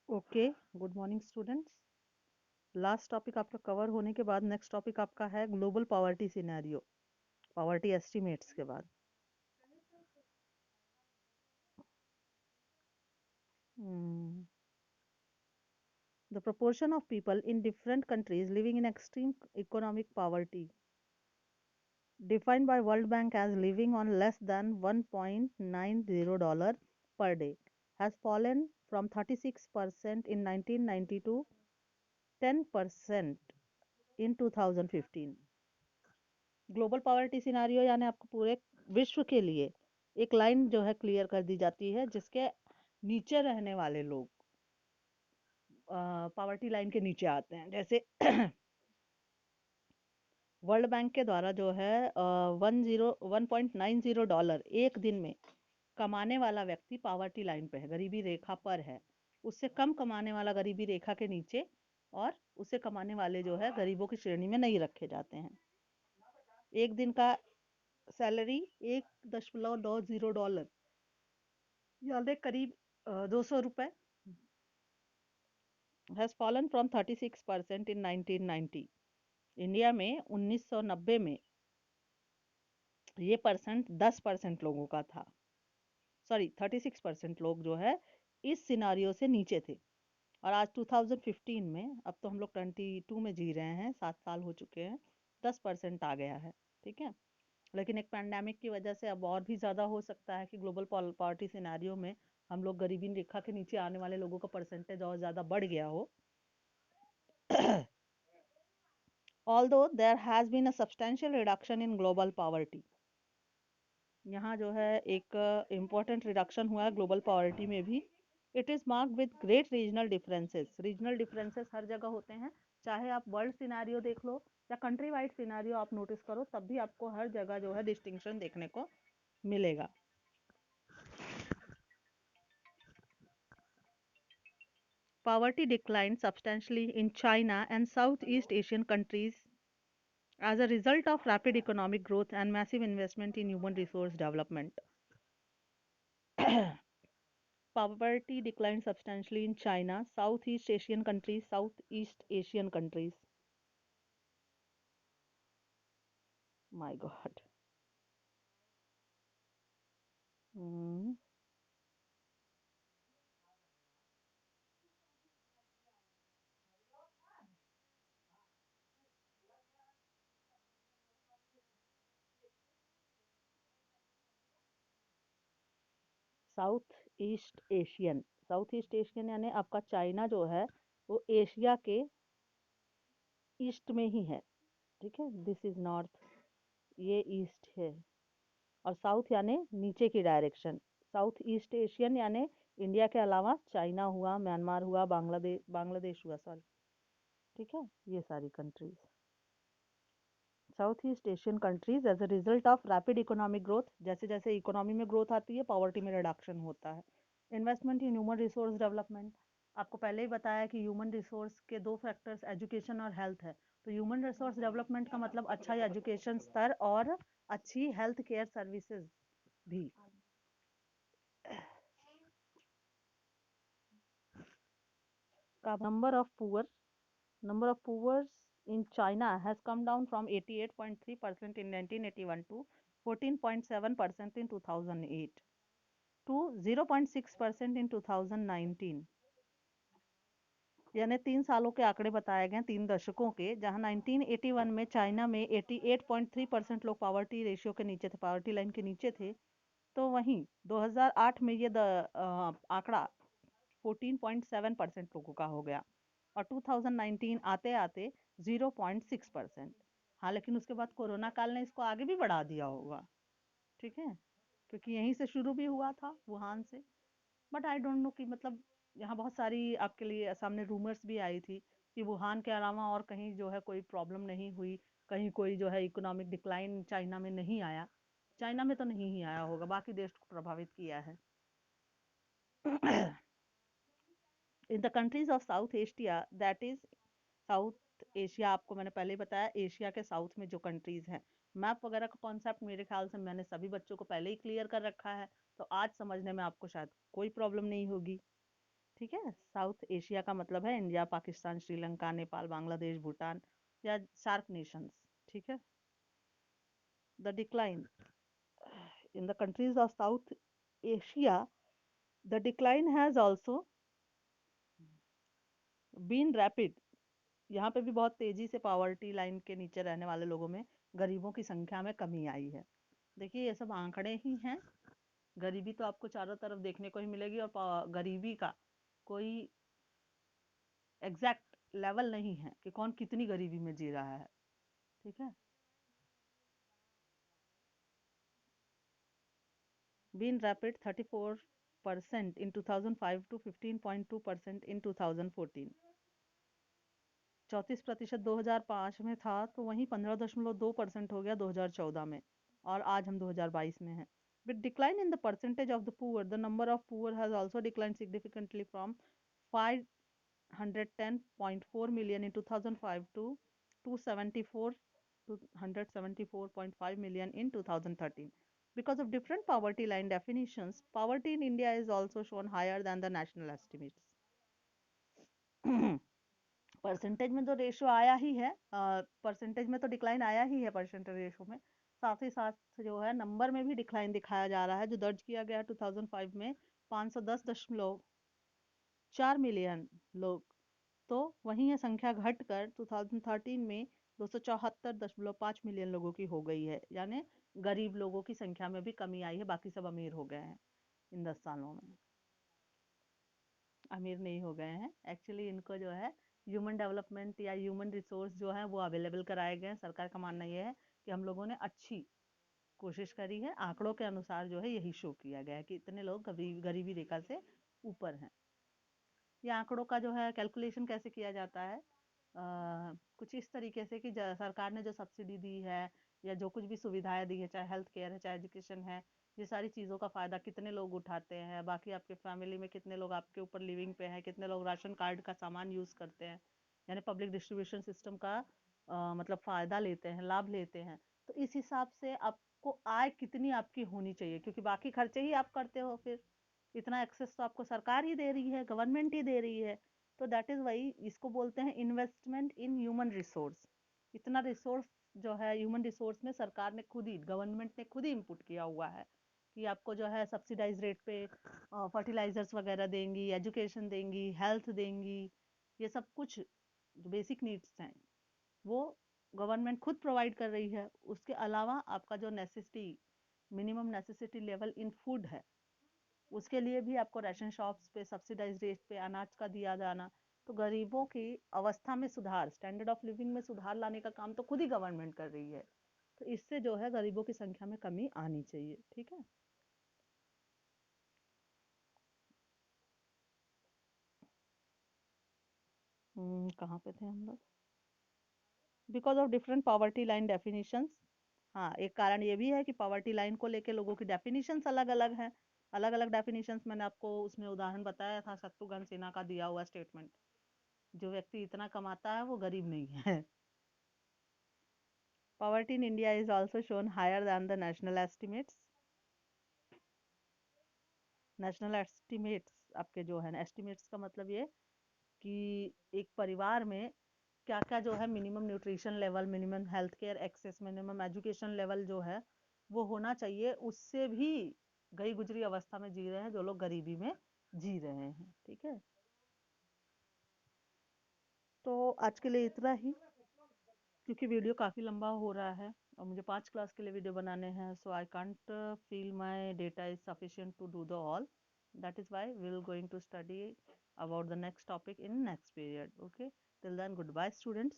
Okay, good morning students. Last topic आपका cover होने के बाद नेक्स्ट टॉपिक आपका है global poverty scenario, poverty estimates के बाद। The proportion of people in different countries living in extreme economic poverty, defined by World Bank as living on less than $1.90 per day, has fallen from 36% in 1990 to 10% in 2015. Global poverty scenario यानी आपको पूरे विश्व के लिए एक line जो है clear कर दी जाती है जिसके नीचे रहने वाले लोग पॉवर्टी लाइन के नीचे आते हैं। जैसे वर्ल्ड बैंक के द्वारा जो है 1.90 एक दिन में कमाने वाला व्यक्ति पॉवर्टी लाइन पे है, गरीबी रेखा पर है। उससे कम कमाने वाला गरीबी रेखा के नीचे और उससे कमाने वाले जो है गरीबों की श्रेणी में नहीं रखे जाते हैं। एक दिन का सैलरी $1.90 यानी करीब 200 रुपए has fallen from 36% in 1990। India में 1990 में ये परसेंट 10% लोगों का था। सॉरी, 36% लोग जो है इस सिनारियो से नीचे थे। और आज 2015 में, अब तो हम लोग 22 में जी रहे हैं, 7 साल हो चुके हैं, 10% आ गया है। ठीक है, लेकिन एक पैंडेमिक की वजह से अब और भी ज़्यादा हो सकता है कि ग्लोबल पॉवर्टी सिनेरियो में हम लोग गरीबी रेखा के नीचे आने वाले लोगों का परसेंटेज और ज़्यादा बढ़ गया हो। Although there has been a substantial reduction in global poverty, यहाँ जो है एक इम्पोर्टेंट रिडक्शन हुआ है ग्लोबल पॉवर्टी में भी। It is marked with great regional differences. Regional differences हर जगह होते हैं, चाहे आप वर्ल्ड सिनारियो देख लो या कंट्री वाइड सिनारियो आप नोटिस करो, तब भी आपको हर जगह जो है डिस्टिंक्शन देखने को मिलेगा। Poverty declined substantially in China and Southeast Asian countries as a result of rapid economic growth and massive investment in human resource development. Poverty declined substantially in China, Southeast Asian countries, Southeast Asian countries. My God. Hmm. South East Asian यानी आपका China जो है वो Asia के east में ही है। ठीक है, दिस इज नॉर्थ, ये ईस्ट है। और साउथ यानी नीचे की डायरेक्शन। साउथ ईस्ट एशियन यानी इंडिया के अलावा चाइना हुआ, म्यांमार हुआ, बांग्लादेश हुआ, सॉरी। ठीक है, ये सारी countries South East Asian countries as a result of rapid economic growth. जैसे जैसे इकोनॉमी में ग्रोथ आती है, पॉवर्टी में रिडक्शन होता है। Investment in human resource development, आपको पहले ही बताया कि ह्यूमन रिसोर्स के दो फैक्टर्स एजुकेशन और हेल्थ है। तो ह्यूमन रिसोर्स डेवलपमेंट का मतलब अच्छा एजुकेशन स्तर और अच्छी हेल्थ केयर सर्विसेज भी। Number of poor in China has come down from 88.3% in 1981 to 14.7% in 2008 to 0.6% in 2019। यानी 3 सालों के आंकड़े बताए गए, 3 दशकों के, जहां 1981 में चाइना में 88.3% लोग पॉवर्टी रेशियो के नीचे थे, पॉवर्टी लाइन के नीचे थे। तो वहीं 2008 में ये आंकड़ा 14.7% लोगों का हो गया और 2019 आते आते 0.6%। हाँ, लेकिन उसके बाद कोरोना काल ने इसको आगे भी बढ़ा दिया होगा। ठीक है, क्योंकि यहीं से शुरू भी हुआ था, वुहान से। बट आई डोंट नो कि मतलब यहाँ बहुत सारी आपके लिए सामने रूमर्स भी आई थी कि वुहान के अलावा और कहीं जो है कोई प्रॉब्लम नहीं हुई, कहीं कोई जो है इकोनॉमिक डिक्लाइन चाइना में नहीं आया। चाइना में तो नहीं ही आया होगा, बाकी देश को प्रभावित किया है। इन the countries of South Asia, that is south Asia, आपको मैंने पहले ही बताया एशिया के साउथ में जो कंट्रीज हैं। मैप वगैरह का कॉन्सेप्ट मेरे ख्याल से मैंने सभी बच्चों को पहले ही क्लियर कर रखा है, तो आज समझने में आपको शायद कोई प्रॉब्लम नहीं होगी। ठीक है। साउथ एशिया का मतलब है इंडिया, पाकिस्तान, श्रीलंका, नेपाल, बांग्लादेश, भूटान या सार्क नेशंस। ठीक है। The decline in the countries of South Asia, the decline has also been rapid. यहाँ पे भी बहुत तेजी से पॉवर्टी लाइन के नीचे रहने वाले लोगों में, गरीबों की संख्या में कमी आई है। देखिए ये सब आंकड़े ही हैं। गरीबी तो आपको चारों तरफ देखने को ही मिलेगी, और गरीबी का कोई एग्जैक्ट लेवल नहीं है कि कौन कितनी गरीबी में जी रहा है। ठीक है। Been rapid 34% in 2005 to 15.2% in 2014। 34% 2005 में था, तो वहीं 15.2% हो गया 2014 में, और आज हम 2022 में हैं। With decline in the percentage of the poor, the number of poor has also declined significantly from 510.4 million in 2005 to 274.5 million in 2013. Because of different poverty line definitions, poverty in India is also shown higher than the national estimates. Percentage में तो ratio आया ही है, percentage में तो decline आया ही है percentage ratio में, साथ ही साथ जो है नंबर में भी डिक्लाइन दिखाया जा रहा है, जो दर्ज किया गया 2005 में 510.4 मिलियन लोग, तो वहीं ये संख्या घटकर 2013 में 274.5 मिलियन लोगों की हो गई है। यानी गरीब लोगों की संख्या में भी कमी आई है, बाकी सब अमीर हो गए हैं इन 10 सालों में। अमीर नहीं हो गए हैं, एक्चुअली इनको जो है ह्यूमन डेवलपमेंट या ह्यूमन रिसोर्स जो है वो अवेलेबल कराए गए हैं। सरकार का मानना ये है कि हम लोगों ने अच्छी कोशिश करी है, आंकड़ों के अनुसार जो है यही शो किया गया है कि इतने लोग गरीबी रेखा से ऊपर हैं। ये आंकड़ों का जो है कैलकुलेशन कैसे किया जाता है, कुछ इस तरीके से कि सरकार ने जो सब्सिडी दी है या जो कुछ भी सुविधाएं दी है, चाहे हेल्थ केयर है, चाहे एजुकेशन है, ये सारी चीज़ों का फ़ायदा कितने लोग उठाते हैं, बाकी आपके फैमिली में कितने लोग आपके ऊपर लिविंग पे हैं, कितने लोग राशन कार्ड का सामान यूज़ करते हैं, यानी पब्लिक डिस्ट्रीब्यूशन सिस्टम का मतलब फ़ायदा लेते हैं, लाभ लेते हैं। तो इस हिसाब से आपको आय कितनी आपकी होनी चाहिए, क्योंकि बाकी खर्चे ही आप करते हो, फिर इतना एक्सेस तो आपको सरकार ही दे रही है, गवर्नमेंट ही दे रही है। तो दैट इज वाई इसको बोलते हैं इन्वेस्टमेंट इन ह्यूमन रिसोर्स। इतना रिसोर्स जो है ह्यूमन रिसोर्स में सरकार ने खुद ही, गवर्नमेंट ने खुद ही इनपुट किया हुआ है कि आपको जो है सब्सिडाइज रेट पे फर्टिलाइजर्स वगैरह देंगी, एजुकेशन देंगी, हेल्थ देंगी, ये सब कुछ जो बेसिक नीड्स हैं वो गवर्नमेंट खुद प्रोवाइड कर रही है। उसके अलावा आपका जो necessity, minimum necessity level in food है, उसके लिए भी आपको राशन शॉप्स पे सब्सिडाइज रेट पे अनाज का दिया जाना। तो गरीबों की अवस्था में सुधार, स्टैंडर्ड ऑफ लिविंग में सुधार लाने का काम तो खुद ही गवर्नमेंट कर रही है। तो इससे जो है गरीबों की संख्या में कमी आनी चाहिए। ठीक है। कहाँ पे थे हम लोग? Because of different poverty line definitions. हाँ, एक कारण ये भी है कि पॉवर्टी लाइन को लेके लोगों की डेफिनेशंस अलग अलग हैं। अलग अलग डेफिनेशंस मैंने आपको उसमें उदाहरण बताया था, शत्रुघ्न सिन्हा का दिया हुआ स्टेटमेंट। जो व्यक्ति इतना कमाता है वो गरीब नहीं है। Poverty in India is also shown higher than the national estimates. National estimates आपके जो है ना, एस्टिमेट्स का मतलब ये कि एक परिवार में क्या क्या जो है minimum nutrition level, minimum health care access, minimum education level जो है वो होना चाहिए। उससे भी गई गुजरी अवस्था में जी रहे हैं जो लोग गरीबी में जी रहे हैं। ठीक है। तो आज के लिए इतना ही, क्योंकि वीडियो काफ़ी लंबा हो रहा है और मुझे 5 क्लास के लिए वीडियो बनाने हैं, so I can't feel my data is sufficient to do the all. That is why we will going to study about the next topic in next period. Okay, till then, goodbye students.